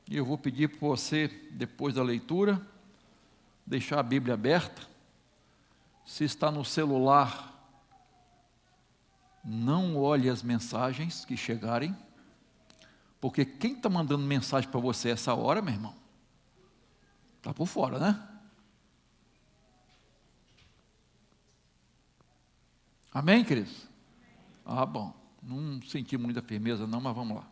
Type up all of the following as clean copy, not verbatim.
E eu vou pedir para você, depois da leitura, deixar a Bíblia aberta. Se está no celular, não olhe as mensagens que chegarem, porque quem está mandando mensagem para você essa hora, meu irmão, está por fora, né? Amém, queridos? Ah, bom, não senti muita firmeza não, mas vamos lá.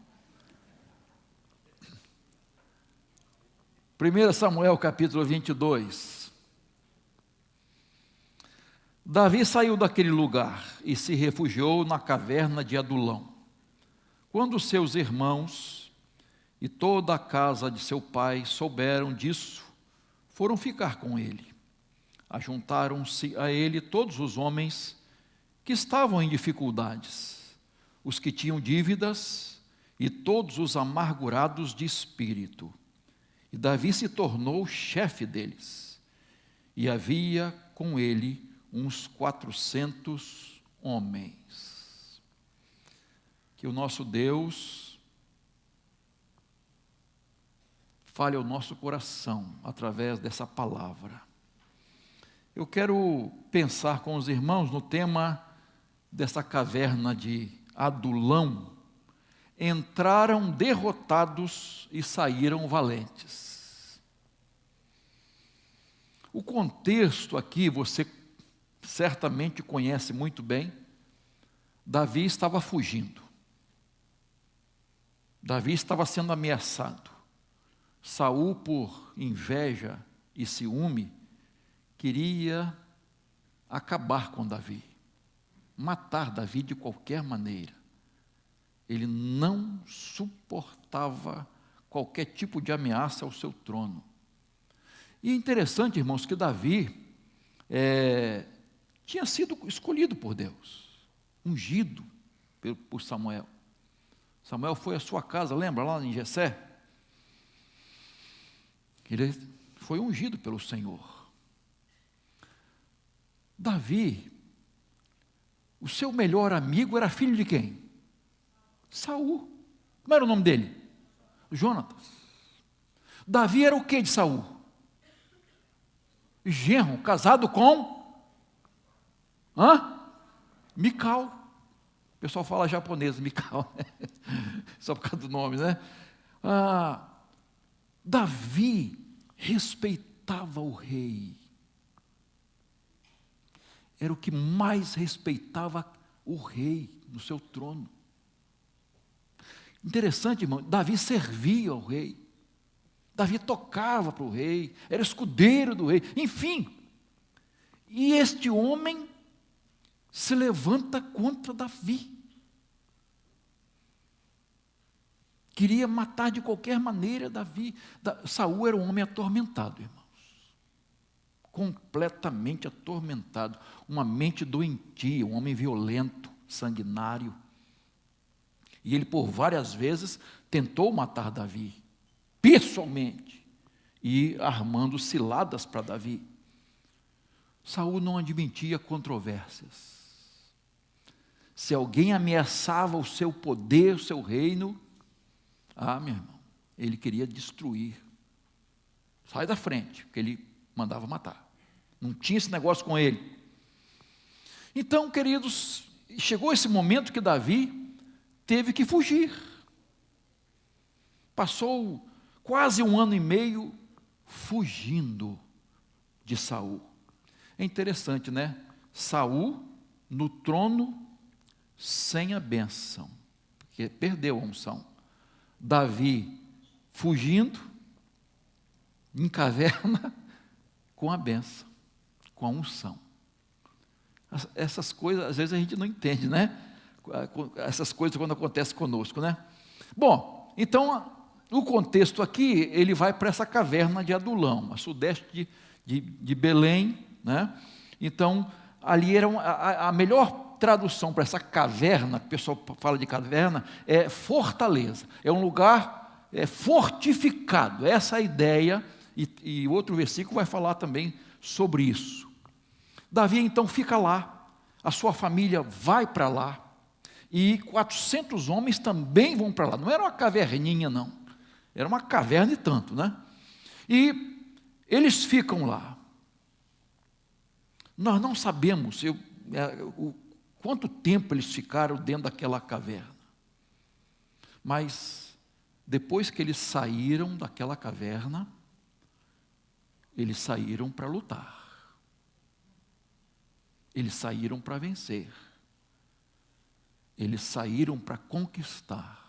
1 Samuel capítulo 22. Davi saiu daquele lugar e se refugiou na caverna de Adulão. Quando seus irmãos e toda a casa de seu pai souberam disso, foram ficar com ele. Ajuntaram-se a ele todos os homens que estavam em dificuldades, os que tinham dívidas e todos os amargurados de espírito. E Davi se tornou chefe deles. E havia com ele uns 400 homens. Que o nosso Deus fale ao nosso coração através dessa palavra. Eu quero pensar com os irmãos no tema dessa caverna de Adulão. Entraram derrotados e saíram valentes. O contexto aqui você certamente conhece muito bem. Davi estava fugindo. Davi estava sendo ameaçado. Saul, por inveja e ciúme, queria acabar com Davi, matar Davi de qualquer maneira. Ele não suportava qualquer tipo de ameaça ao seu trono. E é interessante, irmãos, que Davi tinha sido escolhido por Deus, ungido por Samuel. Samuel foi à sua casa, lembra lá em Jessé? Ele foi ungido pelo Senhor. Davi, o seu melhor amigo era filho de quem? Saul. Como era o nome dele? Jonatas. Davi era o que de Saul? Genro, casado com Mical. O pessoal fala japonês, Mical, só por causa do nome, né? Davi respeitava o rei. Era o que mais respeitava o rei no seu trono. Interessante, irmão, Davi servia ao rei. Davi tocava para o rei, era escudeiro do rei, enfim. E este homem se levanta contra Davi. Queria matar de qualquer maneira Davi. Saul era um homem atormentado, irmãos. Completamente atormentado. Uma mente doentia, um homem violento, sanguinário. E ele por várias vezes tentou matar Davi, pessoalmente, e armando ciladas para Davi. Saul não admitia controvérsias. Se alguém ameaçava o seu poder, o seu reino, meu irmão, ele queria destruir. Sai da frente, porque ele mandava matar. Não tinha esse negócio com ele. Então, queridos, chegou esse momento que Davi teve que fugir. Passou quase 1 ano e meio fugindo de Saul. É interessante, né? Saul no trono sem a bênção, porque perdeu a unção. Davi fugindo em caverna com a bênção, com a unção. Essas coisas às vezes a gente não entende, né? Essas coisas quando acontecem conosco, né? Bom, então o contexto aqui, ele vai para essa caverna de Adulão, a sudeste de Belém, né? Então, ali era a melhor tradução para essa caverna, que o pessoal fala de caverna, é fortaleza, é um lugar fortificado, essa é a ideia, e outro versículo vai falar também sobre isso. Davi então fica lá, a sua família vai para lá, e 400 homens também vão para lá. Não era uma caverninha, não. Era uma caverna e tanto, né? E eles ficam lá. Nós não sabemos quanto tempo eles ficaram dentro daquela caverna. Mas, depois que eles saíram daquela caverna, eles saíram para lutar. Eles saíram para vencer. Eles saíram para conquistar.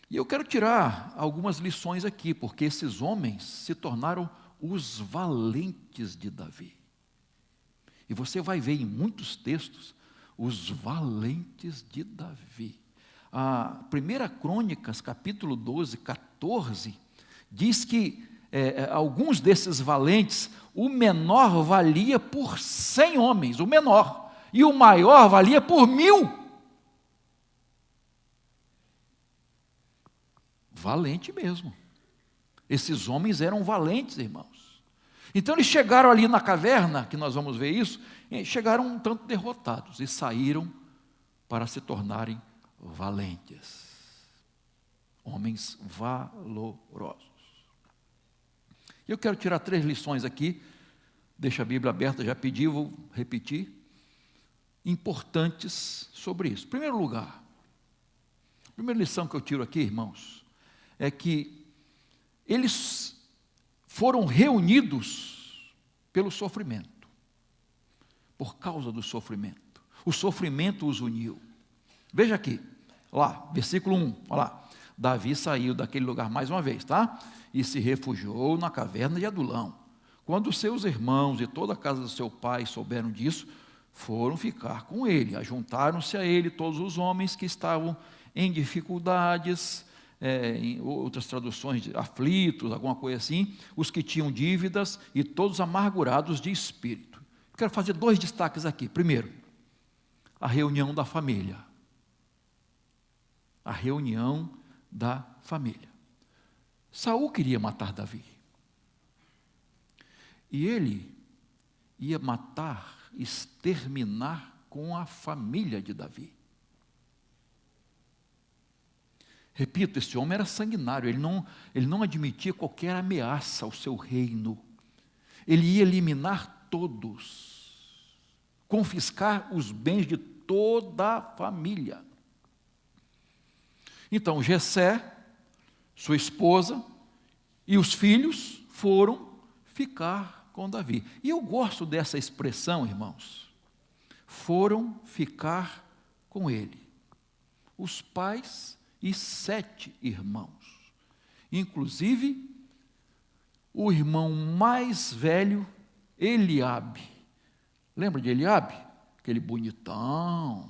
E eu quero tirar algumas lições aqui, porque esses homens se tornaram os valentes de Davi. E você vai ver em muitos textos os valentes de Davi. A 1 Crônicas, capítulo 12, 14, diz que alguns desses valentes, o menor valia por 100 homens, o menor, e o maior valia por 1000. Valente mesmo. Esses homens eram valentes, irmãos. Então eles chegaram ali na caverna, que nós vamos ver isso, chegaram um tanto derrotados e saíram para se tornarem valentes. Homens valorosos. Eu quero tirar 3 lições aqui, deixa a Bíblia aberta, já pedi, vou repetir, importantes sobre isso. Em primeiro lugar, a primeira lição que eu tiro aqui, irmãos, é que eles foram reunidos pelo sofrimento, por causa do sofrimento. O sofrimento os uniu. Veja aqui, lá, versículo 1, olha lá. Davi saiu daquele lugar mais uma vez, tá? E se refugiou na caverna de Adulão. Quando seus irmãos e toda a casa do seu pai souberam disso, foram ficar com ele. Ajuntaram-se a ele todos os homens que estavam em dificuldades, em outras traduções, aflitos, alguma coisa assim, os que tinham dívidas e todos amargurados de espírito. Quero fazer 2 destaques aqui. Primeiro, a reunião da família. A reunião da família. Saul queria matar Davi. E ele ia matar, exterminar com a família de Davi. Repito, esse homem era sanguinário, ele não admitia qualquer ameaça ao seu reino. Ele ia eliminar todos, confiscar os bens de toda a família. Então, Jessé, sua esposa e os filhos foram ficar com Davi. E eu gosto dessa expressão, irmãos. Foram ficar com ele. Os pais e 7 irmãos. Inclusive, o irmão mais velho, Eliabe. Lembra de Eliabe? Aquele bonitão,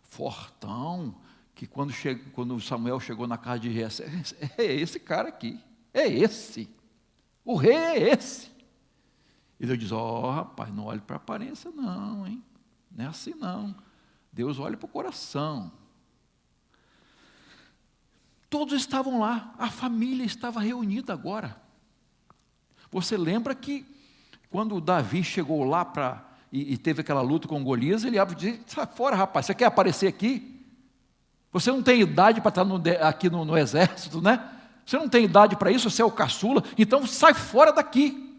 fortão, que quando Samuel chegou na casa de Jessé, é esse cara aqui, é esse, o rei é esse. E Deus diz, rapaz, não olhe para a aparência não, hein? Não é assim não, Deus olha para o coração. Todos estavam lá, a família estava reunida agora. Você lembra que quando Davi chegou lá e teve aquela luta com Golias, ele disse, sai fora rapaz, você quer aparecer aqui? Você não tem idade para estar aqui no exército, né? Você não tem idade para isso, você é o caçula, então sai fora daqui.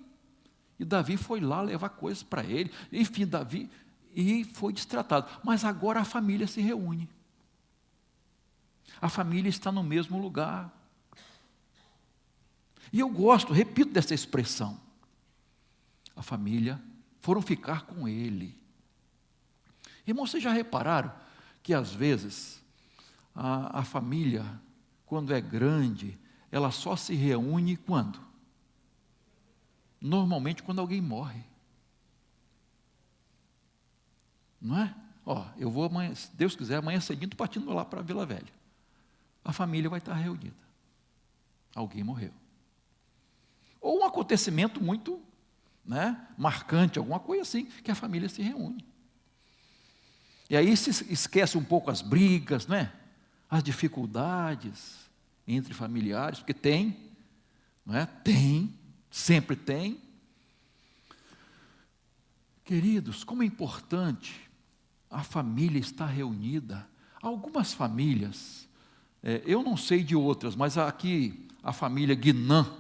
E Davi foi lá levar coisas para ele, enfim, Davi, e foi destratado. Mas agora a família se reúne. A família está no mesmo lugar. E eu gosto, repito dessa expressão. A família foram ficar com ele. Irmãos, vocês já repararam que às vezes a família, quando é grande, ela só se reúne quando? Normalmente quando alguém morre. Não é? Eu vou amanhã, se Deus quiser, amanhã cedinho, estou partindo lá para a Vila Velha. A família vai estar reunida. Alguém morreu. Ou um acontecimento muito, marcante, alguma coisa assim, que a família se reúne. E aí se esquece um pouco as brigas, as dificuldades entre familiares, porque tem, sempre tem. Queridos, como é importante a família estar reunida. Algumas famílias Eu não sei de outras, mas aqui a família Guinan,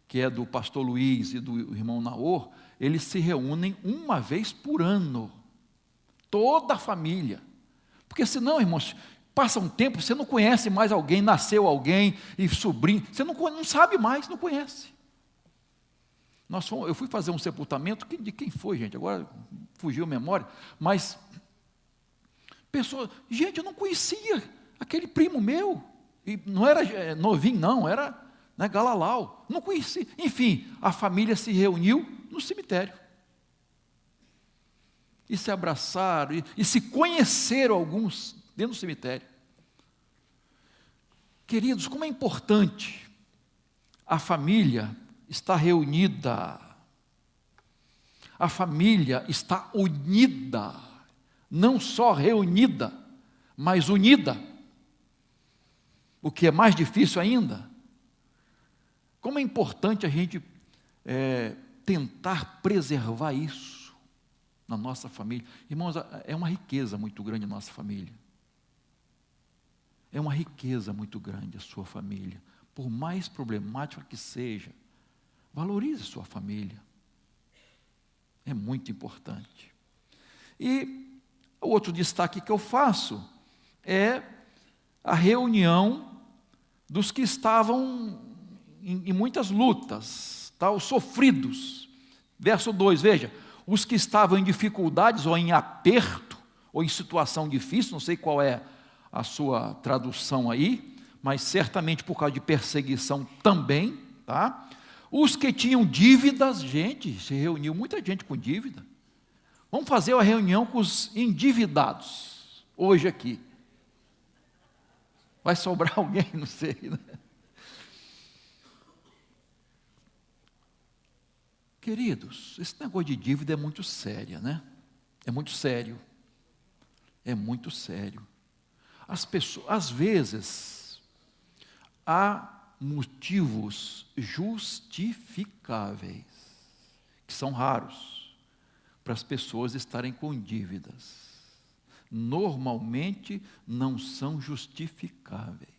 que é do pastor Luiz e do irmão Naor, eles se reúnem uma vez por ano, toda a família, porque senão, irmãos, passa um tempo, você não conhece mais alguém, nasceu alguém, e sobrinho, você não sabe mais, não conhece. Eu fui fazer um sepultamento, de quem foi, gente? Agora fugiu a memória, mas gente, eu não conhecia aquele primo meu, e não era novinho não, era galalau, não conhecia. Enfim, a família se reuniu no cemitério, e se abraçaram, e se conheceram alguns dentro do cemitério. Queridos, como é importante a família estar reunida, a família está unida, não só reunida, mas unida, o que é mais difícil ainda. Como é importante a gente tentar preservar isso na nossa família. Irmãos, é uma riqueza muito grande a nossa família. É uma riqueza muito grande a sua família. Por mais problemática que seja, valorize a sua família. É muito importante. E o outro destaque que eu faço é a reunião dos que estavam em muitas lutas, os sofridos. Verso 2, veja, os que estavam em dificuldades ou em aperto, ou em situação difícil, não sei qual é a sua tradução aí, mas certamente por causa de perseguição também, tá? Os que tinham dívidas, gente, se reuniu muita gente com dívida. Vamos fazer uma reunião com os endividados, hoje aqui. Vai sobrar alguém, não sei, né? Queridos, esse negócio de dívida é muito sério, né? É muito sério. É muito sério. As pessoas, às vezes, há motivos justificáveis, que são raros, para as pessoas estarem com dívidas. Normalmente não são justificáveis.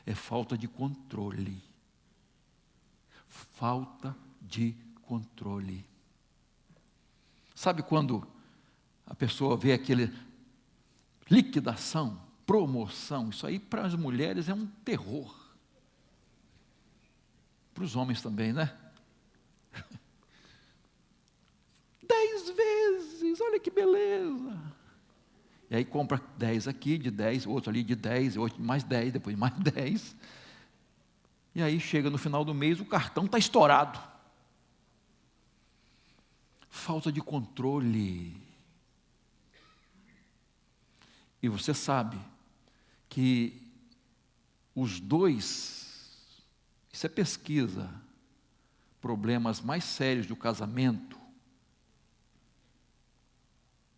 É falta de controle. Falta de controle. Sabe quando a pessoa vê aquele liquidação, promoção, isso aí para as mulheres é um terror. Para os homens também, né? 10 vezes, olha que beleza. E aí compra 10 aqui, de 10, outro ali de 10, outro mais 10, depois mais 10. E aí chega no final do mês, o cartão está estourado. Falta de controle. E você sabe que os dois, isso é pesquisa, problemas mais sérios do casamento,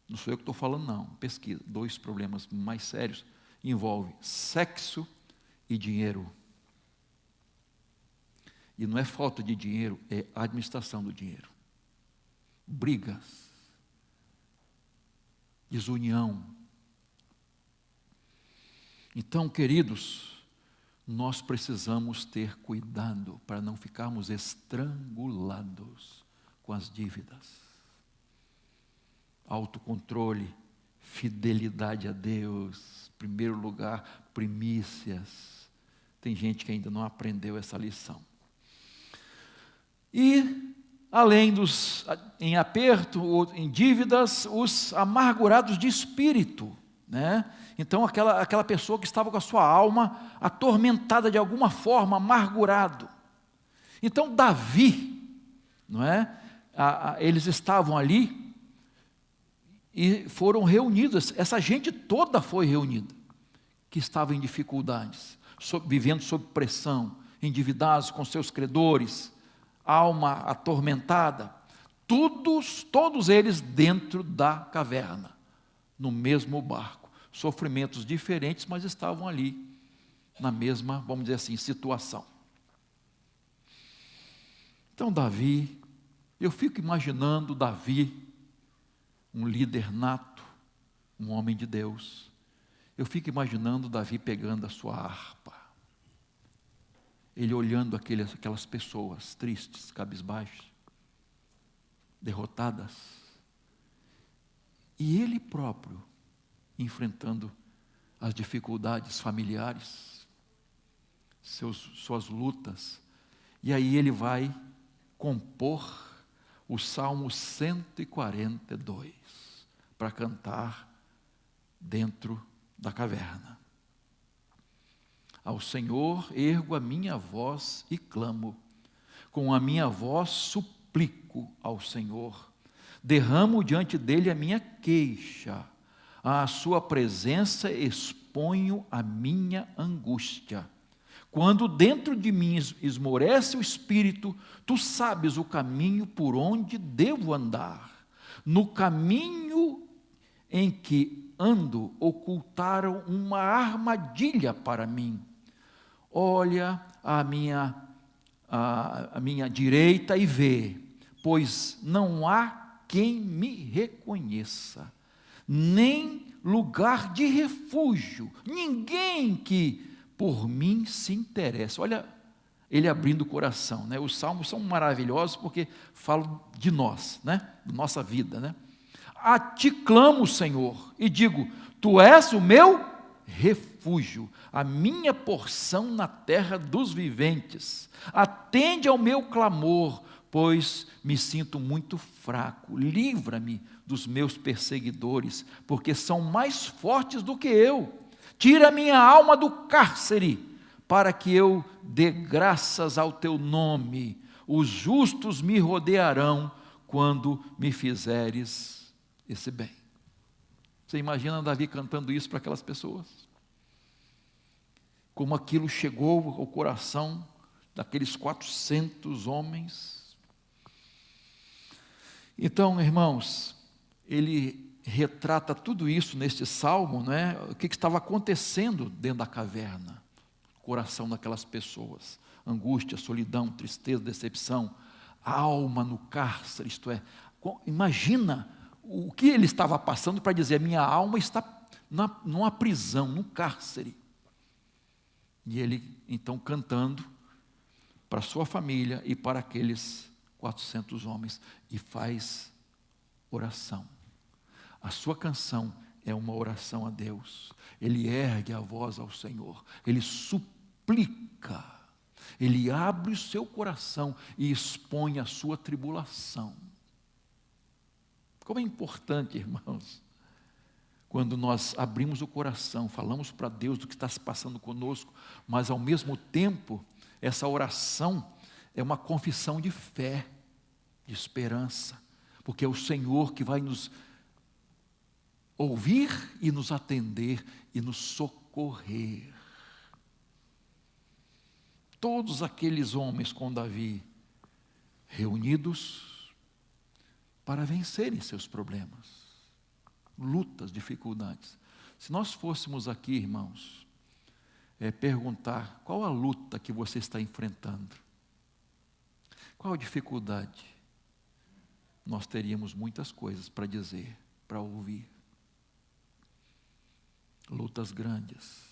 não sou eu que estou falando não, pesquisa, 2 problemas mais sérios, envolvem sexo e dinheiro. E não é falta de dinheiro, é a administração do dinheiro. Brigas, desunião. Então, queridos, nós precisamos ter cuidado para não ficarmos estrangulados com as dívidas. Autocontrole, fidelidade a Deus, em primeiro lugar, primícias. Tem gente que ainda não aprendeu essa lição. E além dos em aperto ou em dívidas, os amargurados de espírito, né? Então aquela pessoa que estava com a sua alma atormentada de alguma forma, amargurado. Então Davi, não é? Eles estavam ali e foram reunidos. Essa gente toda foi reunida, que estava em dificuldades, vivendo sob pressão, endividados com seus credores, alma atormentada, todos eles dentro da caverna, no mesmo barco, sofrimentos diferentes, mas estavam ali, na mesma, vamos dizer assim, situação. Então Davi, eu fico imaginando Davi, um líder nato, um homem de Deus, Eu fico imaginando Davi pegando a sua harpa, ele olhando aquelas pessoas tristes, cabisbaixas, derrotadas, e ele próprio enfrentando as dificuldades familiares, suas lutas, e aí ele vai compor o Salmo 142 para cantar dentro da caverna. Ao Senhor ergo a minha voz e clamo, com a minha voz suplico ao Senhor, derramo diante dele a minha queixa, à sua presença exponho a minha angústia. Quando dentro de mim esmorece o espírito, tu sabes o caminho por onde devo andar. No caminho em que ando, ocultaram uma armadilha para mim. Olha a minha direita e vê, pois não há quem me reconheça, nem lugar de refúgio, ninguém que por mim se interessa. Olha, ele abrindo o coração, né? Os salmos são maravilhosos porque falam de nós, né? De nossa vida, né? A ti clamo, Senhor, e digo, tu és o meu refúgio, a minha porção na terra dos viventes. Atende ao meu clamor, pois me sinto muito fraco. Livra-me dos meus perseguidores, porque são mais fortes do que eu. Tira minha alma do cárcere, para que eu dê graças ao teu nome. Os justos me rodearão quando me fizeres esse bem. Você imagina Davi cantando isso para aquelas pessoas? Como aquilo chegou ao coração daqueles 400 homens. Então, irmãos, ele retrata tudo isso neste salmo, né? O que estava acontecendo dentro da caverna, o coração daquelas pessoas, angústia, solidão, tristeza, decepção, alma no cárcere, isto é, imagina o que ele estava passando para dizer, minha alma está numa prisão, num cárcere, e ele então cantando para sua família e para aqueles 400 homens, e faz oração. A sua canção é uma oração a Deus. Ele ergue a voz ao Senhor, ele suplica, ele abre o seu coração e expõe a sua tribulação. Como é importante, irmãos, quando nós abrimos o coração, falamos para Deus do que está se passando conosco, mas ao mesmo tempo, essa oração é uma confissão de fé, de esperança, porque é o Senhor que vai nos ouvir e nos atender e nos socorrer. Todos aqueles homens com Davi reunidos para vencerem seus problemas, lutas, dificuldades. Se nós fôssemos aqui, irmãos, perguntar qual a luta que você está enfrentando, qual a dificuldade, nós teríamos muitas coisas para dizer, para ouvir. Lutas grandes.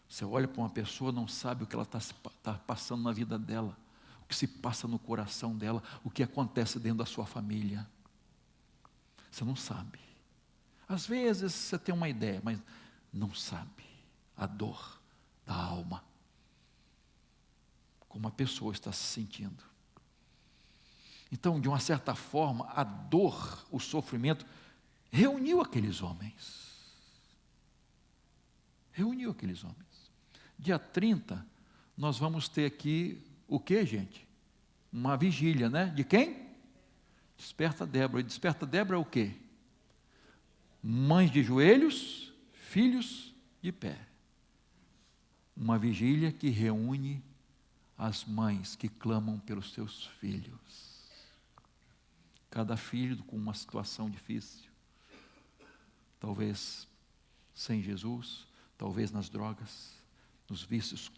Você olha para uma pessoa, não sabe o que ela está passando na vida dela, o que se passa no coração dela, o que acontece dentro da sua família. Você não sabe. Às vezes você tem uma ideia, mas não sabe a dor da alma, como a pessoa está se sentindo. Então, de uma certa forma, a dor, o sofrimento, reuniu aqueles homens. Reuniu aqueles homens. Dia 30, nós vamos ter aqui o que, gente? Uma vigília, né? De quem? Desperta Débora. E Desperta Débora é o quê? Mães de joelhos, filhos de pé. Uma vigília que reúne as mães que clamam pelos seus filhos. Cada filho com uma situação difícil. Talvez sem Jesus, talvez nas drogas, nos vícios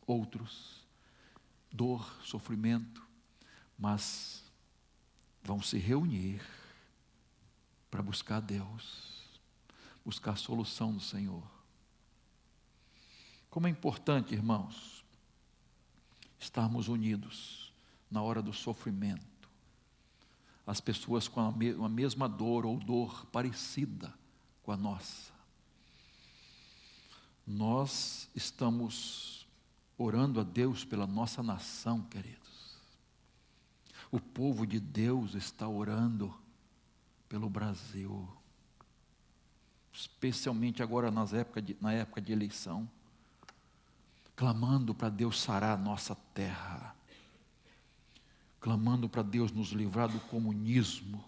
outros, dor, sofrimento, mas vão se reunir para buscar Deus, buscar a solução do Senhor. Como é importante, irmãos, estarmos unidos na hora do sofrimento. As pessoas com a mesma dor ou dor parecida com a nossa. Nós estamos orando a Deus pela nossa nação, queridos. O povo de Deus está orando pelo Brasil, especialmente agora na época de eleição, clamando para Deus sarar a nossa terra, clamando para Deus nos livrar do comunismo,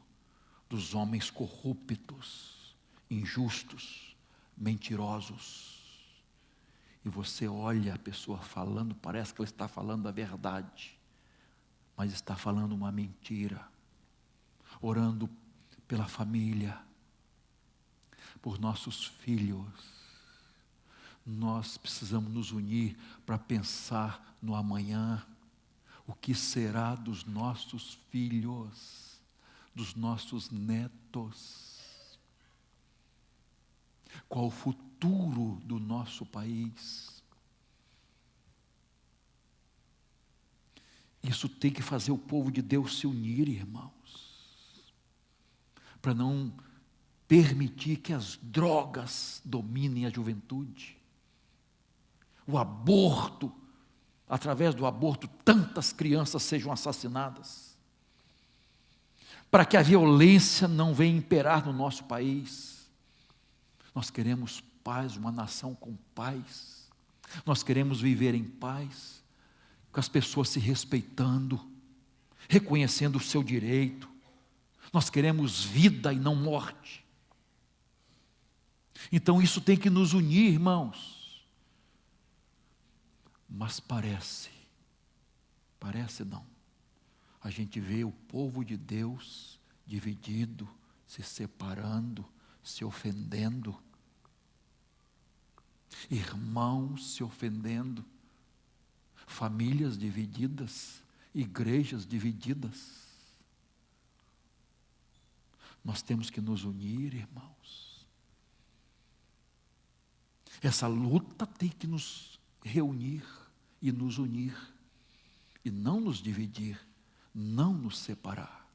dos homens corruptos, injustos, mentirosos. E você olha a pessoa falando, parece que ela está falando a verdade, mas está falando uma mentira, orando pela família, por nossos filhos. Nós precisamos nos unir para pensar no amanhã. O que será dos nossos filhos, dos nossos netos? Qual o futuro do nosso país? Isso tem que fazer o povo de Deus se unir, irmãos, para não permitir que as drogas dominem a juventude. O aborto, através do aborto, tantas crianças sejam assassinadas. Para que a violência não venha imperar no nosso país. Nós queremos paz, uma nação com paz. Nós queremos viver em paz, com as pessoas se respeitando, reconhecendo o seu direito. Nós queremos vida e não morte. Então isso tem que nos unir, irmãos. Mas parece não. A gente vê o povo de Deus dividido, se separando, se ofendendo. Irmãos se ofendendo. Famílias divididas, igrejas divididas. Nós temos que nos unir, irmãos. Essa luta tem que nos reunir e nos unir, e não nos dividir, não nos separar,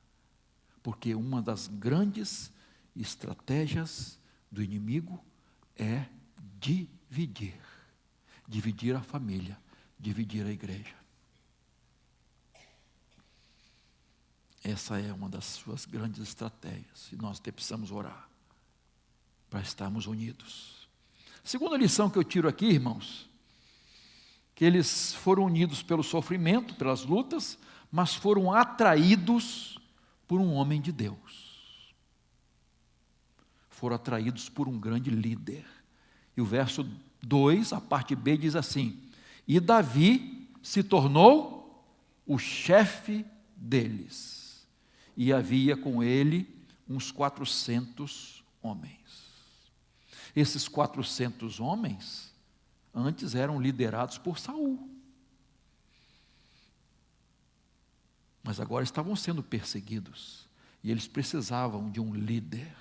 porque uma das grandes estratégias do inimigo é dividir a família, dividir a igreja. Essa é uma das suas grandes estratégias, e nós precisamos orar para estarmos unidos. Segunda lição que eu tiro aqui, irmãos, que eles foram unidos pelo sofrimento, pelas lutas, mas foram atraídos por um homem de Deus. Foram atraídos por um grande líder. E o verso 2, a parte B, diz assim: e Davi se tornou o chefe deles, e havia com ele uns 400 homens. Esses 400 homens antes eram liderados por Saul, mas agora estavam sendo perseguidos, e eles precisavam de um líder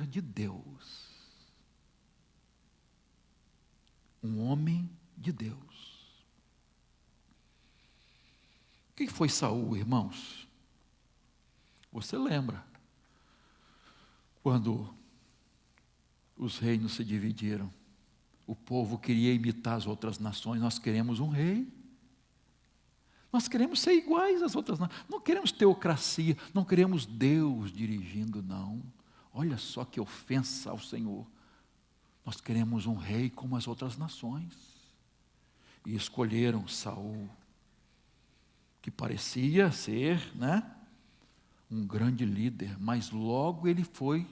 de Deus, um homem de Deus. Quem foi Saul, irmãos? Você lembra quando os reinos se dividiram? O povo queria imitar as outras nações. Nós queremos um rei. Nós queremos ser iguais às outras nações. Não queremos teocracia. Não queremos Deus dirigindo, não. Olha só que ofensa ao Senhor. Nós queremos um rei como as outras nações. E escolheram Saul, que parecia ser, um grande líder, mas logo ele foi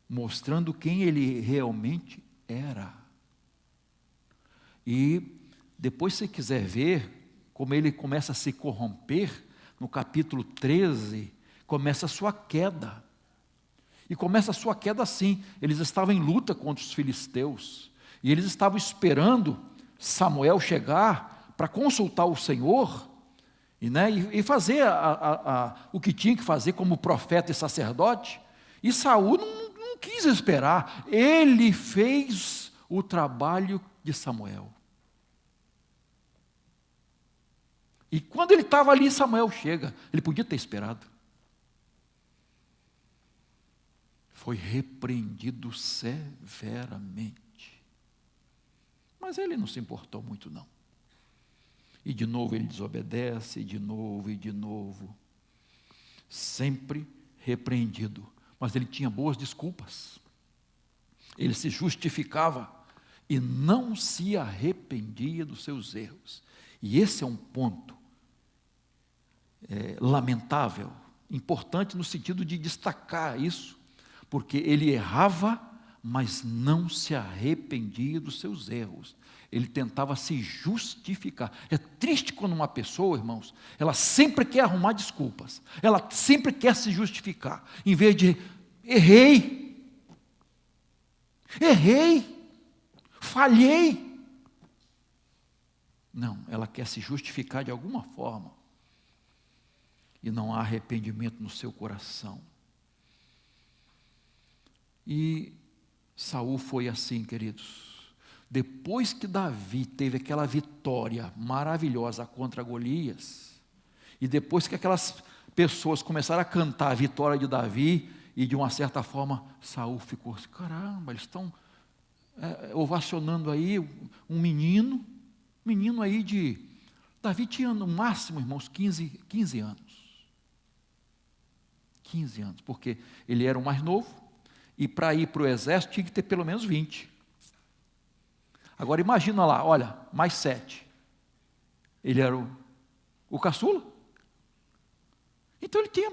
mostrando quem ele realmente era. E depois, se você quiser ver como ele começa a se corromper, no capítulo 13, começa a sua queda. E começa a sua queda assim: eles estavam em luta contra os filisteus, e eles estavam esperando Samuel chegar para consultar o Senhor, e fazer o que tinha que fazer como profeta e sacerdote. E Saul não quis esperar. Ele fez o trabalho de Samuel. E quando ele estava ali, Samuel chega. Ele podia ter esperado. Foi repreendido severamente. Mas ele não se importou muito, não. E de novo ele desobedece, e de novo. Sempre repreendido. Mas ele tinha boas desculpas. Ele se justificava e não se arrependia dos seus erros. E esse é um ponto lamentável, importante no sentido de destacar isso, porque ele errava, mas não se arrependia dos seus erros. Ele tentava se justificar. É triste quando uma pessoa, irmãos, ela sempre quer arrumar desculpas, ela sempre quer se justificar, em vez de errei, falhei. Não, ela quer se justificar de alguma forma, e não há arrependimento no seu coração. E Saul foi assim, queridos. Depois que Davi teve aquela vitória maravilhosa contra Golias, e depois que aquelas pessoas começaram a cantar a vitória de Davi, e de uma certa forma Saul ficou assim, caramba, eles estão ovacionando aí um menino aí de... Davi tinha no máximo, irmãos, 15 anos. 15 anos, porque ele era o mais novo, e para ir para o exército tinha que ter pelo menos 20. Agora imagina lá, olha, mais 7. Ele era o caçula. Então ele tinha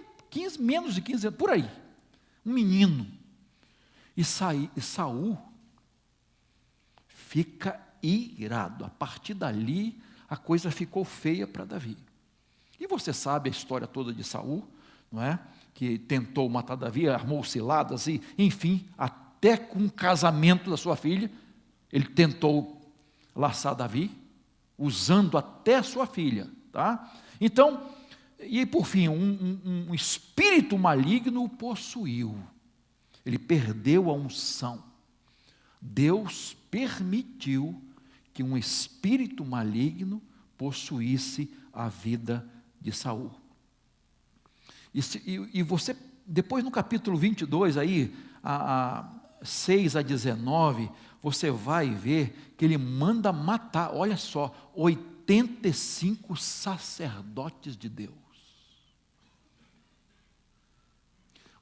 menos de 15 anos, por aí. Um menino. E Saul fica irado. A partir dali, a coisa ficou feia para Davi. E você sabe a história toda de Saul, não é? Que tentou matar Davi, armou ciladas, e, enfim, até com o casamento da sua filha, ele tentou laçar Davi, usando até a sua filha, tá? Então, e por fim, um espírito maligno o possuiu. Ele perdeu a unção. Deus permitiu que um espírito maligno possuísse a vida de Saul. E você, depois no capítulo 22, aí, 6 a 19, você vai ver que ele manda matar, olha só, 85 sacerdotes de Deus.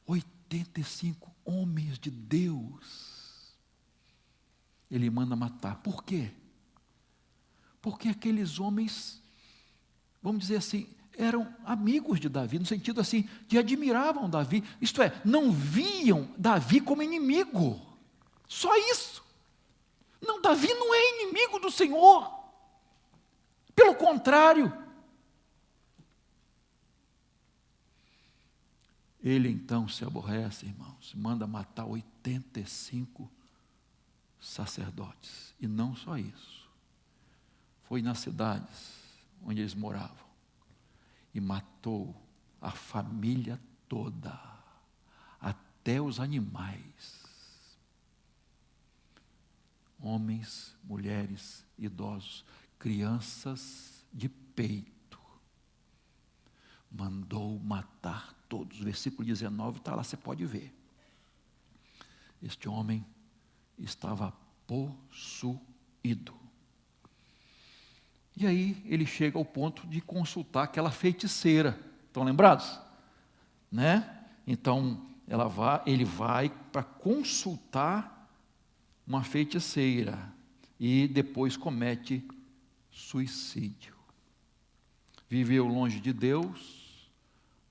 85 homens de Deus. Ele manda matar. Por quê? Porque aqueles homens, vamos dizer assim, eram amigos de Davi, no sentido assim, de admiravam Davi, isto é, não viam Davi como inimigo, só isso. Não, Davi não é inimigo do Senhor, pelo contrário. Ele então se aborrece, irmãos, manda matar 85 sacerdotes, e não só isso, foi nas cidades onde eles moravam, e matou a família toda, até os animais, homens, mulheres, idosos, crianças de peito, mandou matar todos. O versículo 19 está lá, você pode ver. Este homem estava possuído. E aí ele chega ao ponto de consultar aquela feiticeira. Estão lembrados? Né? Então ele vai para consultar uma feiticeira e depois comete suicídio. Viveu longe de Deus,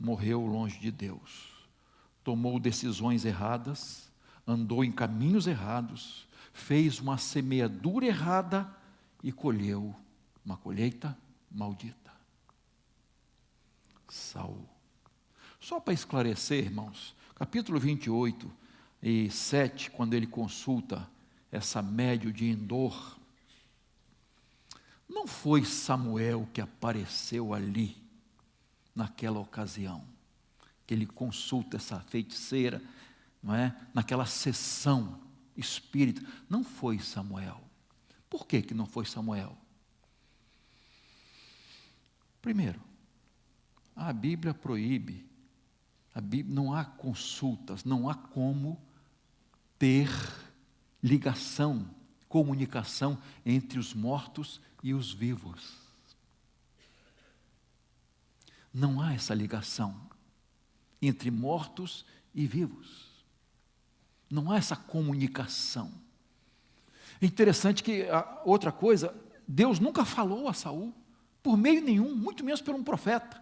morreu longe de Deus. Tomou decisões erradas, andou em caminhos errados, fez uma semeadura errada e colheu uma colheita maldita. Saul. Só para esclarecer, irmãos, capítulo 28 e 7, quando ele consulta essa médium de Endor, não foi Samuel que apareceu ali, naquela ocasião, que ele consulta essa feiticeira, não é? Naquela sessão espírita. Não foi Samuel. Por que não foi Samuel? Primeiro, a Bíblia proíbe, não há consultas, não há como ter ligação, comunicação entre os mortos e os vivos. Não há essa ligação entre mortos e vivos. Não há essa comunicação. É interessante que, outra coisa, Deus nunca falou a Saul, por meio nenhum, muito menos por um profeta.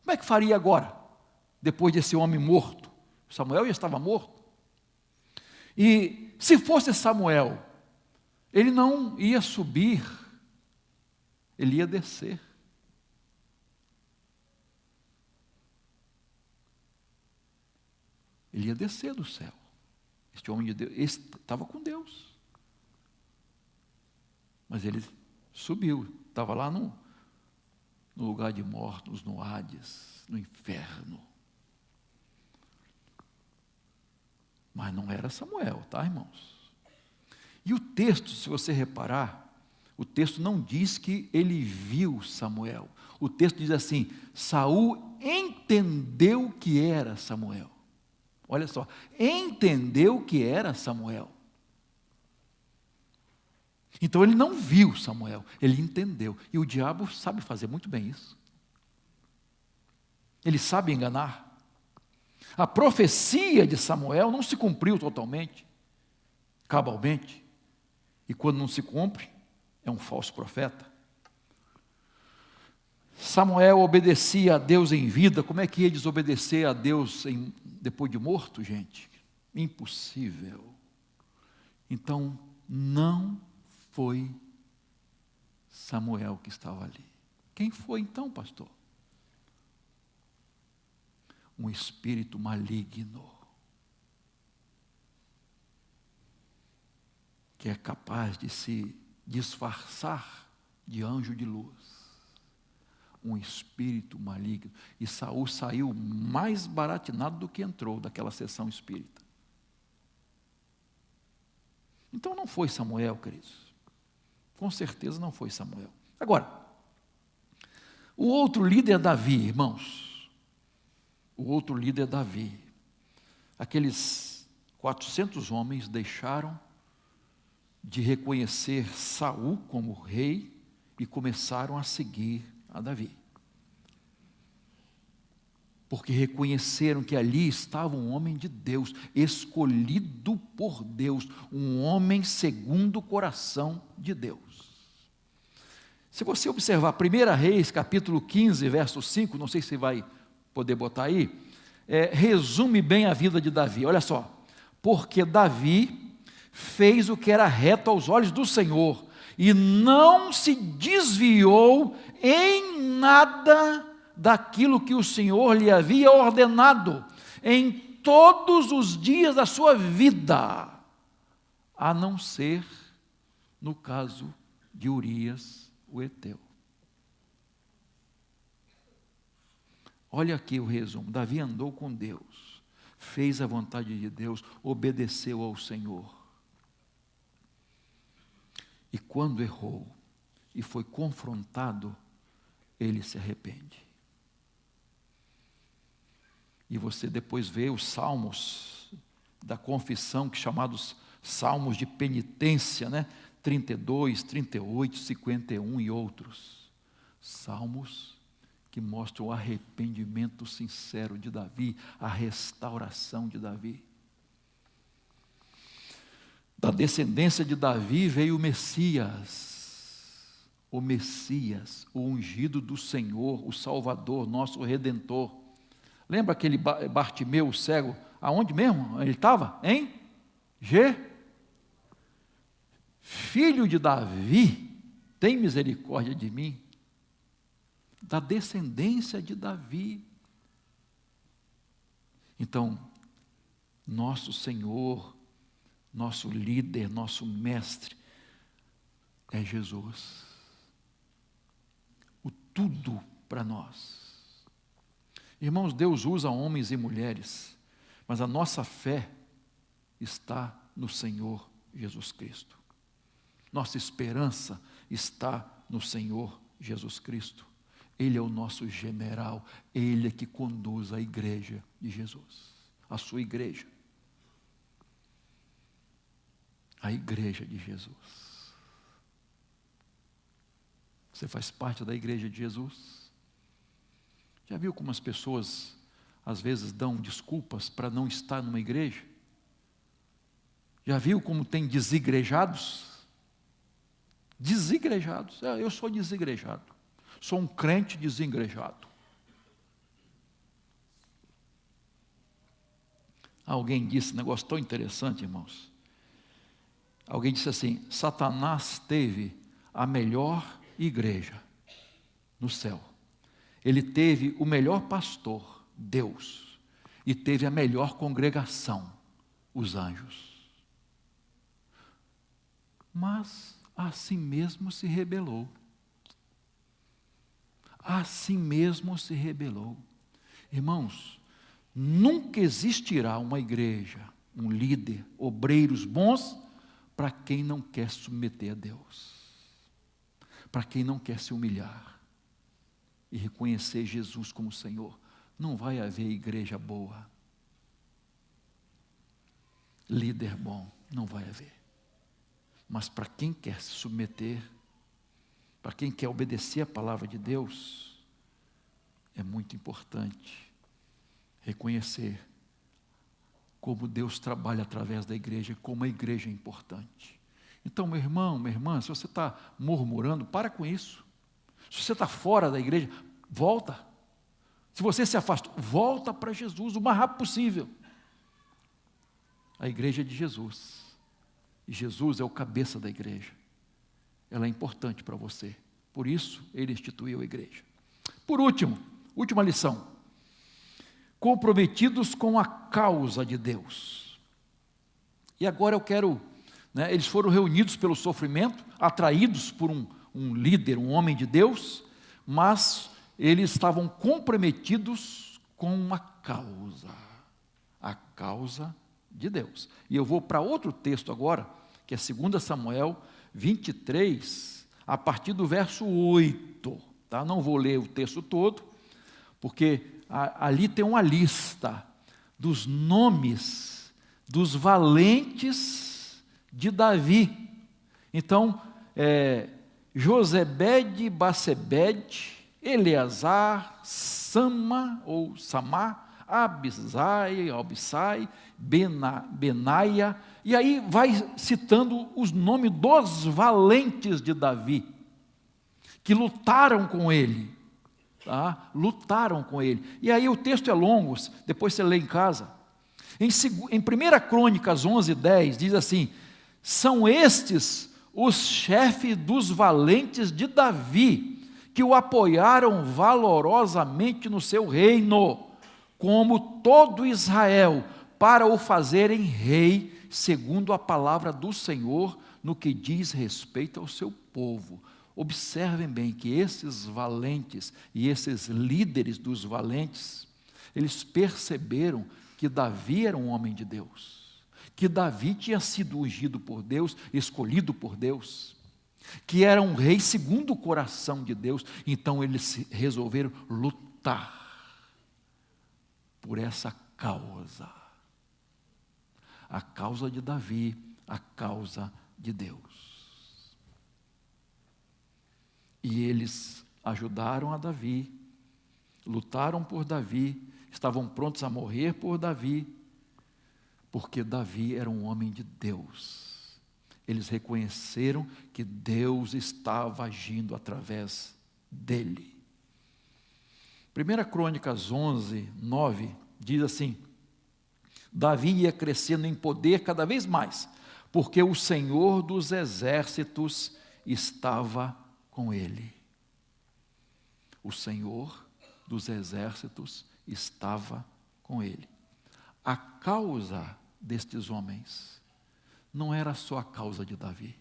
Como é que faria agora, depois desse homem morto? Samuel já estava morto. E se fosse Samuel, ele não ia subir, ele ia descer. Ele ia descer do céu. Este homem de Deus, estava com Deus. Mas ele subiu, estava lá no lugar de mortos, no Hades, no inferno. Mas não era Samuel, tá, irmãos? E o texto, se você reparar, o texto não diz que ele viu Samuel. O texto diz assim: Saul entendeu que era Samuel. Olha só, entendeu que era Samuel. Então ele não viu Samuel, ele entendeu. E o diabo sabe fazer muito bem isso. Ele sabe enganar. A profecia de Samuel não se cumpriu totalmente, cabalmente. E quando não se cumpre, é um falso profeta. Samuel obedecia a Deus em vida. Como é que ia desobedecer a Deus depois de morto, gente? Impossível. Então, não foi Samuel que estava ali. Quem foi então, pastor? Um espírito maligno, que é capaz de se disfarçar de anjo de luz. Um espírito maligno. E Saul saiu mais baratinado do que entrou daquela sessão espírita. Então não foi Samuel, queridos. Com certeza não foi Samuel. Agora, o outro líder é Davi, irmãos. O outro líder é Davi. Aqueles 400 homens deixaram de reconhecer Saul como rei e começaram a seguir a Davi. Porque reconheceram que ali estava um homem de Deus, escolhido por Deus, um homem segundo o coração de Deus. Se você observar 1 Reis, capítulo 15, verso 5, não sei se vai poder botar aí, resume bem a vida de Davi. Olha só, porque Davi fez o que era reto aos olhos do Senhor, e não se desviou em nada daquilo que o Senhor lhe havia ordenado em todos os dias da sua vida, a não ser no caso de Urias, o heteu. Olha aqui o resumo: Davi andou com Deus, fez a vontade de Deus, obedeceu ao Senhor. E quando errou e foi confrontado, ele se arrepende. E você depois vê os salmos da confissão, que chamados salmos de penitência, né? 32, 38, 51 e outros. Salmos que mostram o arrependimento sincero de Davi, a restauração de Davi. Da descendência de Davi veio o Messias, o ungido do Senhor, o Salvador, nosso Redentor. Lembra aquele Bartimeu, o cego, aonde mesmo ele estava? Em filho de Davi, tem misericórdia de mim. Da descendência de Davi. Então, nosso Senhor, nosso líder, nosso mestre, é Jesus. O tudo para nós. Irmãos, Deus usa homens e mulheres, mas a nossa fé está no Senhor Jesus Cristo. Nossa esperança está no Senhor Jesus Cristo. Ele é o nosso general, Ele é que conduz a igreja de Jesus, a sua igreja. A igreja de Jesus. Você faz parte da igreja de Jesus? Já viu como as pessoas às vezes dão desculpas para não estar numa igreja? Já viu como tem desigrejados? Desigrejados. Eu sou desigrejado. Sou um crente desigrejado. Alguém disse um negócio tão interessante, irmãos. Alguém disse assim: Satanás teve a melhor igreja no céu. Ele teve o melhor pastor, Deus, e teve a melhor congregação, os anjos. Mas a si mesmo se rebelou. A si mesmo se rebelou. Irmãos, nunca existirá uma igreja, um líder, obreiros bons, para quem não quer se submeter a Deus, para quem não quer se humilhar e reconhecer Jesus como Senhor. Não vai haver igreja boa, líder bom, não vai haver. Mas para quem quer se submeter, para quem quer obedecer a palavra de Deus, é muito importante reconhecer como Deus trabalha através da igreja, como a igreja é importante. Então, meu irmão, minha irmã, se você está murmurando, para com isso. Se você está fora da igreja, volta. Se você se afastou, volta para Jesus o mais rápido possível. A igreja é de Jesus. E Jesus é o cabeça da igreja. Ela é importante para você. Por isso, Ele instituiu a igreja. Por último, última lição. Comprometidos com a causa de Deus. E agora eu quero, eles foram reunidos pelo sofrimento, atraídos por um líder, um homem de Deus, mas eles estavam comprometidos com uma causa, a causa de Deus. E eu vou para outro texto agora, que é 2 Samuel 23, a partir do verso 8. Tá? Não vou ler o texto todo, porque ali tem uma lista dos nomes dos valentes de Davi. Então, Josebede, Basebede, Eleazar, Sama ou Samar, Abissai, Benaia, e aí vai citando os nomes dos valentes de Davi, que lutaram com ele. Tá? Lutaram com ele. E aí o texto é longo, depois você lê em casa. Em 1 Crônicas 11:10 diz assim: são estes os chefes dos valentes de Davi, que o apoiaram valorosamente no seu reino, como todo Israel, para o fazerem rei, segundo a palavra do Senhor, no que diz respeito ao seu povo. Observem bem que esses valentes e esses líderes dos valentes, eles perceberam que Davi era um homem de Deus, que Davi tinha sido ungido por Deus, escolhido por Deus, que era um rei segundo o coração de Deus. Então eles resolveram lutar por essa causa, a causa de Davi, a causa de Deus. E eles ajudaram a Davi, lutaram por Davi, estavam prontos a morrer por Davi, porque Davi era um homem de Deus. Eles reconheceram que Deus estava agindo através dele. 1 Crônicas 11:9 diz assim: Davi ia crescendo em poder cada vez mais, porque o Senhor dos exércitos estava com ele. O Senhor dos exércitos estava com ele. A causa destes homens não era só a causa de Davi,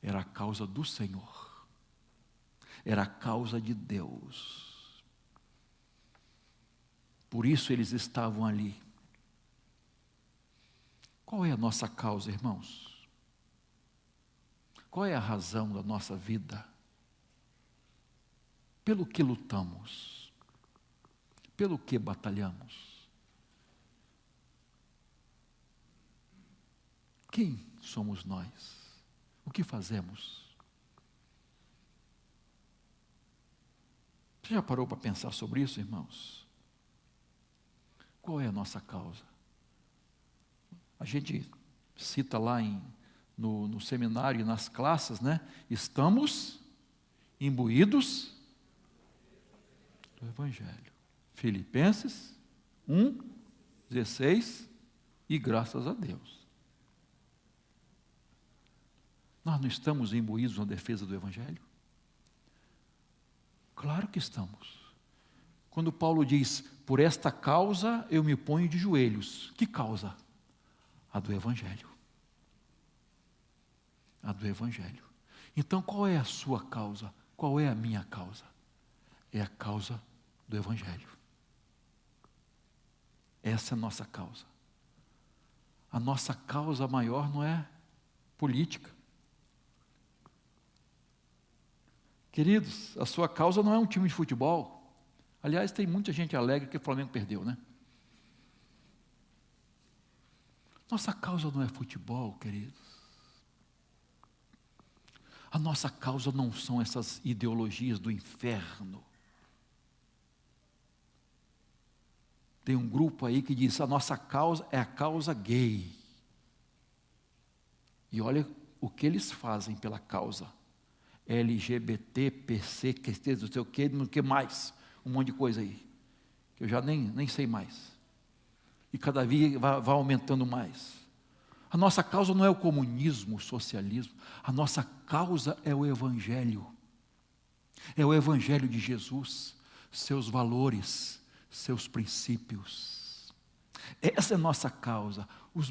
era a causa do Senhor, era a causa de Deus. Por isso eles estavam ali. Qual é a nossa causa, irmãos? Qual é a razão da nossa vida? Pelo que lutamos? Pelo que batalhamos? Quem somos nós? O que fazemos? Você já parou para pensar sobre isso, irmãos? Qual é a nossa causa? A gente cita lá no seminário e nas classes, né? Estamos imbuídos do Evangelho. Filipenses 1:16, e graças a Deus. Nós não estamos imbuídos na defesa do Evangelho? Claro que estamos. Quando Paulo diz, por esta causa eu me ponho de joelhos. Que causa? A do Evangelho. A do Evangelho. Então qual é a sua causa? Qual é a minha causa? É a causa do Evangelho. Essa é a nossa causa. A nossa causa maior não é política. Queridos, a sua causa não é um time de futebol. Aliás, tem muita gente alegre que o Flamengo perdeu, né? Nossa causa não é futebol, queridos. A nossa causa não são essas ideologias do inferno. Tem um grupo aí que diz, a nossa causa é a causa gay. E olha o que eles fazem pela causa. LGBT, PC, não sei o que mais. Um monte de coisa aí. Que eu já nem sei mais. E cada dia vai aumentando mais. A nossa causa não é o comunismo, o socialismo. A nossa causa é o Evangelho. É o Evangelho de Jesus. Seus valores, seus princípios. Essa é a nossa causa. Os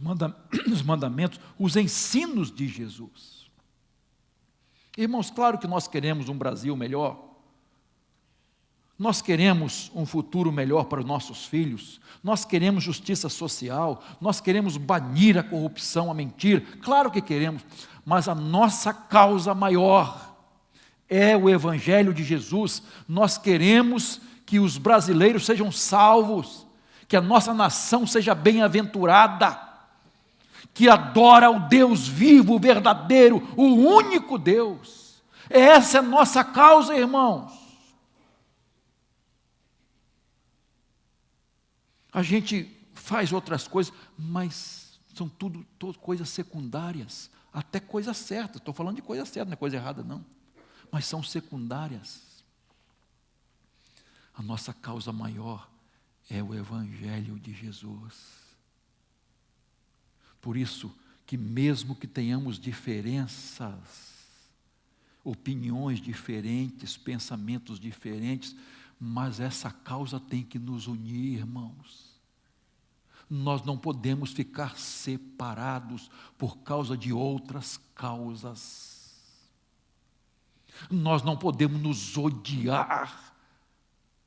mandamentos, os ensinos de Jesus. Irmãos, claro que nós queremos um Brasil melhor. Nós queremos um futuro melhor para os nossos filhos. Nós queremos justiça social. Nós queremos banir a corrupção, a mentira. Claro que queremos. Mas a nossa causa maior é o Evangelho de Jesus. Nós queremos que os brasileiros sejam salvos. Que a nossa nação seja bem-aventurada. Que adora o Deus vivo, verdadeiro, o único Deus. Essa é a nossa causa, irmãos. A gente faz outras coisas, mas são tudo coisas secundárias, até coisa certa. Estou falando de coisa certa, não é coisa errada não, mas são secundárias. A nossa causa maior é o Evangelho de Jesus. Por isso que mesmo que tenhamos diferenças, opiniões diferentes, pensamentos diferentes, mas essa causa tem que nos unir, irmãos. Nós não podemos ficar separados por causa de outras causas. Nós não podemos nos odiar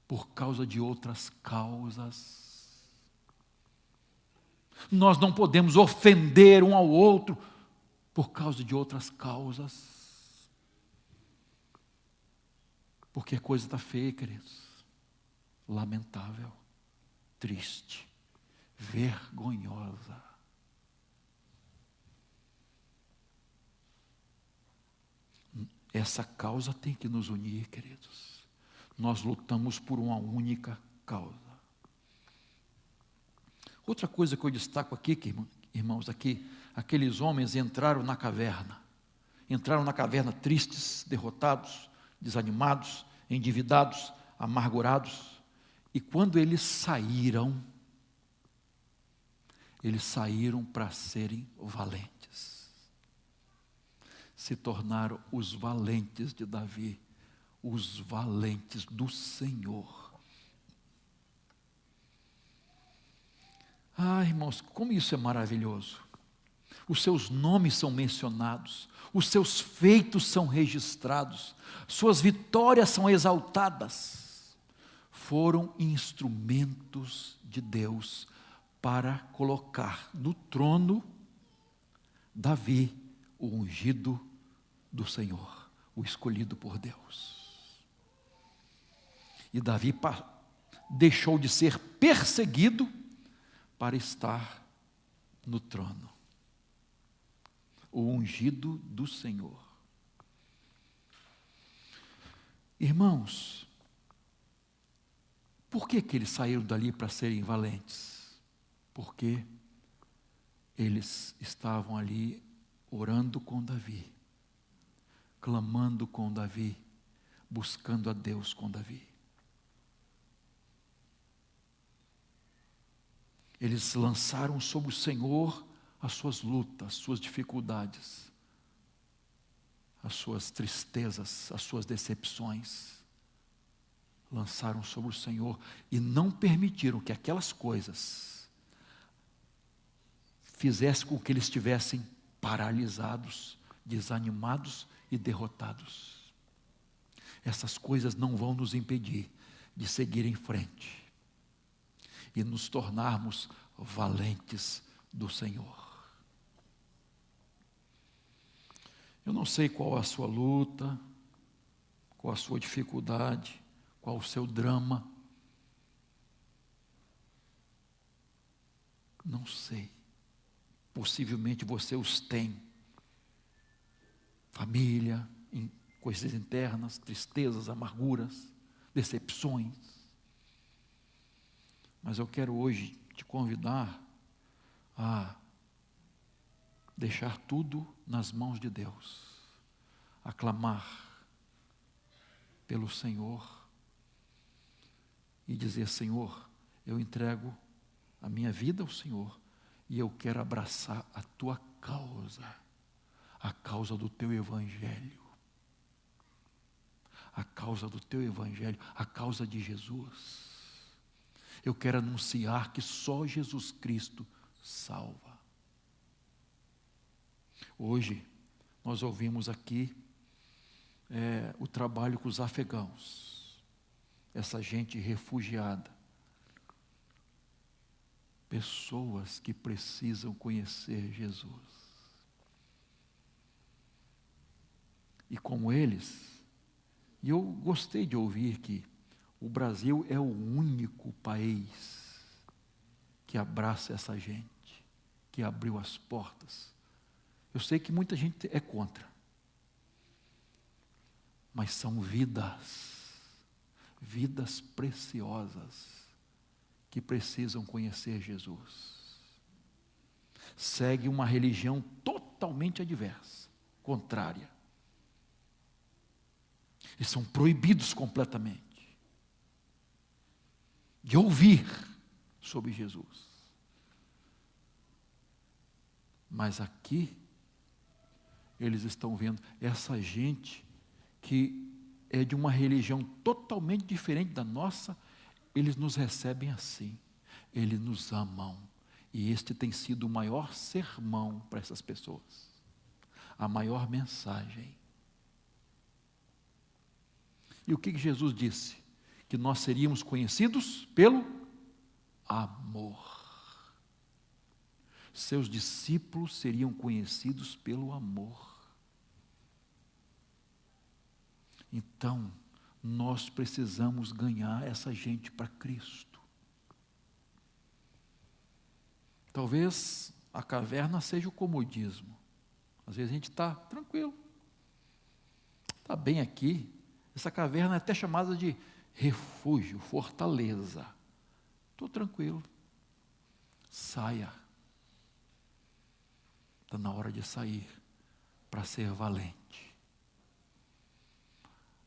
por causa de outras causas. Nós não podemos ofender um ao outro por causa de outras causas. Porque a coisa está feia, queridos. Lamentável, triste, vergonhosa. Essa causa tem que nos unir, queridos. Nós lutamos por uma única causa. Outra coisa que eu destaco aqui, irmãos, aqui, aqueles homens entraram na caverna tristes, derrotados, desanimados, endividados, amargurados. E quando eles saíram para serem valentes. Se tornaram os valentes de Davi, os valentes do Senhor. Ah, irmãos, como isso é maravilhoso. Os seus nomes são mencionados, os seus feitos são registrados, suas vitórias são exaltadas. Foram instrumentos de Deus para colocar no trono Davi, o ungido do Senhor, o escolhido por Deus. E Davi deixou de ser perseguido para estar no trono, o ungido do Senhor. Irmãos, por que eles saíram dali para serem valentes? Porque eles estavam ali orando com Davi, clamando com Davi, buscando a Deus com Davi. Eles lançaram sobre o Senhor as suas lutas, as suas dificuldades, as suas tristezas, as suas decepções. Lançaram sobre o Senhor e não permitiram que aquelas coisas fizessem com que eles estivessem paralisados, desanimados e derrotados. Essas coisas não vão nos impedir de seguir em frente e nos tornarmos valentes do Senhor. Eu não sei qual a sua luta, qual a sua dificuldade, qual o seu drama. Não sei. Possivelmente você os tem. Família, coisas internas, tristezas, amarguras, decepções. Mas eu quero hoje te convidar a deixar tudo nas mãos de Deus, a clamar pelo Senhor e dizer: Senhor, eu entrego a minha vida ao Senhor e eu quero abraçar a tua causa, a causa do teu evangelho, a causa do teu evangelho, a causa de Jesus. Eu quero anunciar que só Jesus Cristo salva. Hoje, nós ouvimos aqui o trabalho com os afegãos, essa gente refugiada, pessoas que precisam conhecer Jesus. E como eles, e eu gostei de ouvir que o Brasil é o único país que abraça essa gente, que abriu as portas. Eu sei que muita gente é contra, mas são vidas preciosas que precisam conhecer Jesus. Segue uma religião totalmente adversa, contrária. E são proibidos completamente de ouvir sobre Jesus. Mas aqui, eles estão vendo essa gente que é de uma religião totalmente diferente da nossa, eles nos recebem assim, eles nos amam. E este tem sido o maior sermão para essas pessoas, a maior mensagem. E o que Jesus disse? Que nós seríamos conhecidos pelo amor. Seus discípulos seriam conhecidos pelo amor. Então, nós precisamos ganhar essa gente para Cristo. Talvez a caverna seja o comodismo. Às vezes a gente está tranquilo, está bem aqui. Essa caverna é até chamada de refúgio, fortaleza. Estou tranquilo. Saia. Está na hora de sair para ser valente.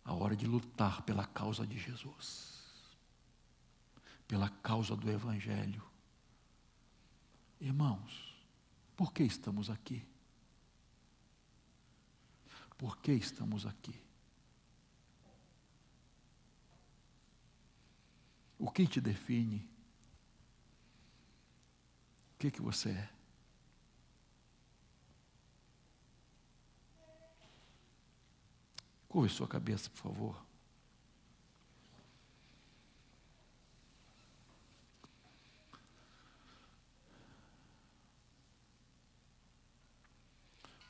A hora de lutar pela causa de Jesus, pela causa do Evangelho. Irmãos, por que estamos aqui? Por que estamos aqui? O que te define? O que você é? Curve sua cabeça, por favor.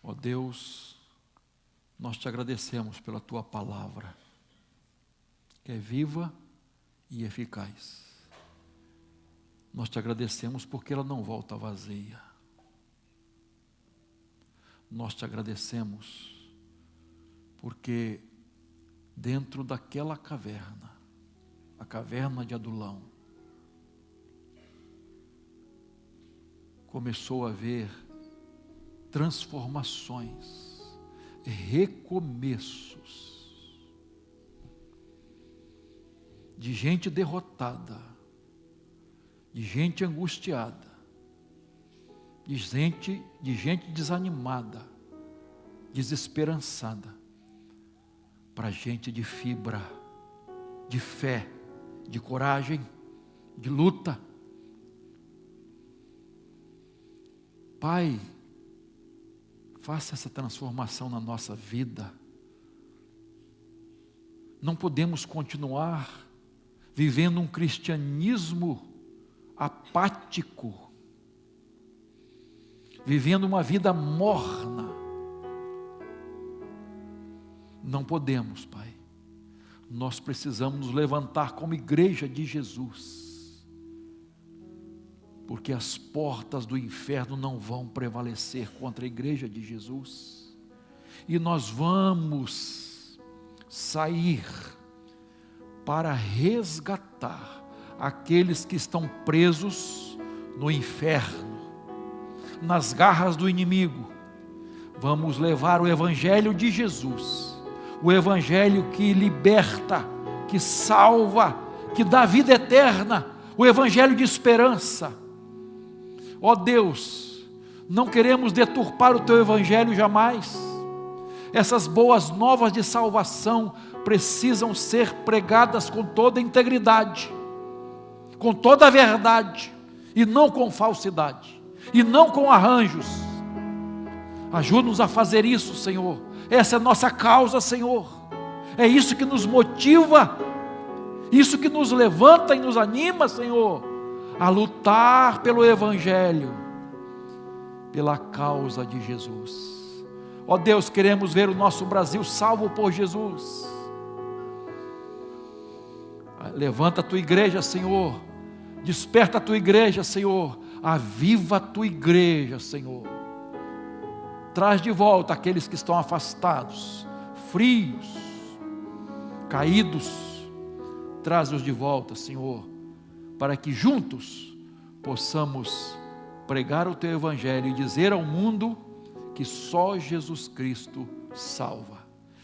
Ó Deus, nós te agradecemos pela tua palavra, que é viva e eficaz. Nós te agradecemos porque ela não volta vazia. Nós te agradecemos porque dentro daquela caverna, a caverna de Adulão, começou a haver transformações, recomeços, de gente derrotada, de gente angustiada, de gente desanimada, desesperançada, para gente de fibra, de fé, de coragem, de luta. Pai, faça essa transformação na nossa vida. Não podemos continuar vivendo um cristianismo apático, vivendo uma vida morna. Não podemos, Pai. Nós precisamos nos levantar como igreja de Jesus, porque as portas do inferno não vão prevalecer contra a igreja de Jesus, e nós vamos sair para resgatar aqueles que estão presos no inferno, nas garras do inimigo. Vamos levar o evangelho de Jesus, o evangelho que liberta, que salva, que dá vida eterna, o evangelho de esperança. Ó Deus, não queremos deturpar o teu evangelho jamais. Essas boas novas de salvação precisam ser pregadas com toda integridade, com toda a verdade, e não com falsidade, e não com arranjos. Ajuda-nos a fazer isso, Senhor. Essa é a nossa causa, Senhor. É isso que nos motiva, isso que nos levanta e nos anima, Senhor, a lutar pelo evangelho, pela causa de Jesus. Ó Deus, queremos ver o nosso Brasil salvo por Jesus. Levanta a tua igreja, Senhor. Desperta a tua igreja, Senhor. Aviva a tua igreja, Senhor. Traz de volta aqueles que estão afastados, frios, caídos. Traz-os de volta, Senhor, para que juntos possamos pregar o teu evangelho e dizer ao mundo que só Jesus Cristo salva,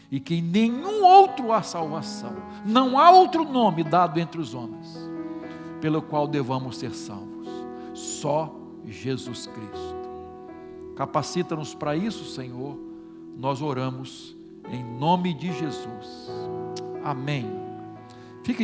e que em nenhum outro há salvação. Não há outro nome dado entre os homens pelo qual devamos ser salvos, só Jesus Cristo. Capacita-nos para isso, Senhor. Nós oramos em nome de Jesus. Amém.